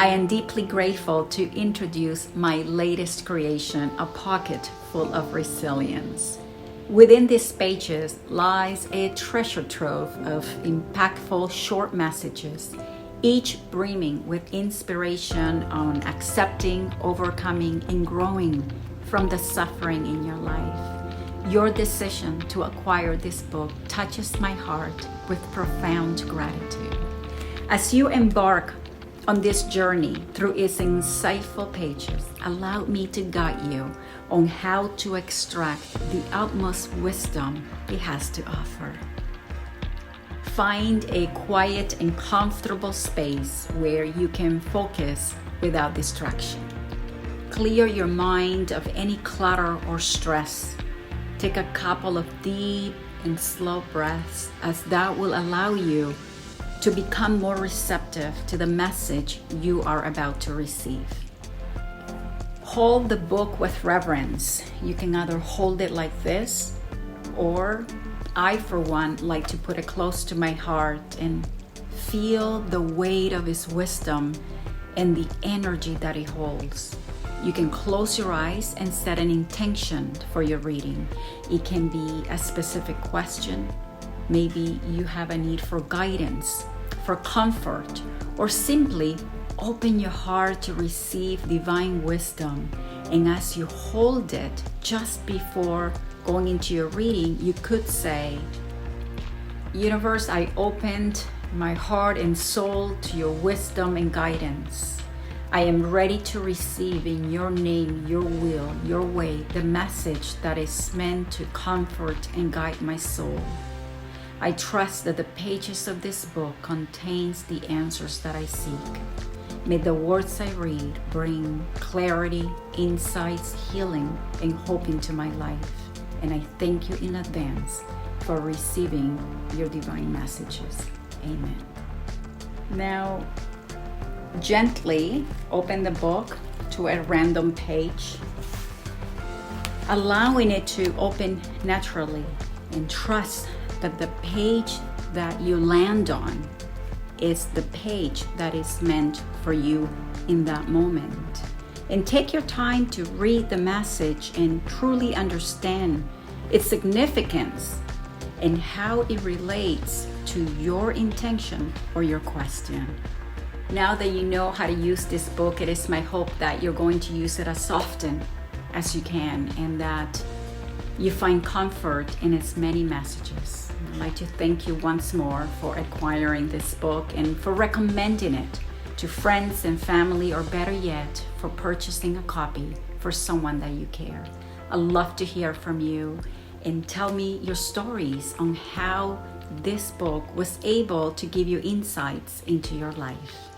I am deeply grateful to introduce my latest creation, A Pocket Full of Resilience. Within these pages lies a treasure trove of impactful short messages, each brimming with inspiration on accepting, overcoming, and growing from the suffering in your life. Your decision to acquire this book touches my heart with profound gratitude. As you embark on this journey through its insightful pages, allow me to guide you on how to extract the utmost wisdom it has to offer. Find a quiet and comfortable space where you can focus without distraction. Clear your mind of any clutter or stress. Take a couple of deep and slow breaths, as that will allow you to become more receptive to the message you are about to receive. Hold the book with reverence. You can either hold it like this, or I, for one, like to put it close to my heart and feel the weight of its wisdom and the energy that it holds. You can close your eyes and set an intention for your reading. It can be a specific question. Maybe you have a need for guidance, for comfort, or simply open your heart to receive divine wisdom. And as you hold it, just before going into your reading, you could say, Universe, I opened my heart and soul to your wisdom and guidance. I am ready to receive in your name, your will, your way, the message that is meant to comfort and guide my soul. I trust that the pages of this book contains the answers that I seek. May the words I read bring clarity, insights, healing, and hope into my life. And I thank you in advance for receiving your divine messages. Amen. Now, gently open the book to a random page, allowing it to open naturally, and trust that the page that you land on is the page that is meant for you in that moment. And take your time to read the message and truly understand its significance and how it relates to your intention or your question. Now that you know how to use this book, it is my hope that you're going to use it as often as you can, and that you find comfort in its many messages. I'd like to thank you once more for acquiring this book and for recommending it to friends and family, or better yet, for purchasing a copy for someone that you care. I'd love to hear from you and tell me your stories on how this book was able to give you insights into your life.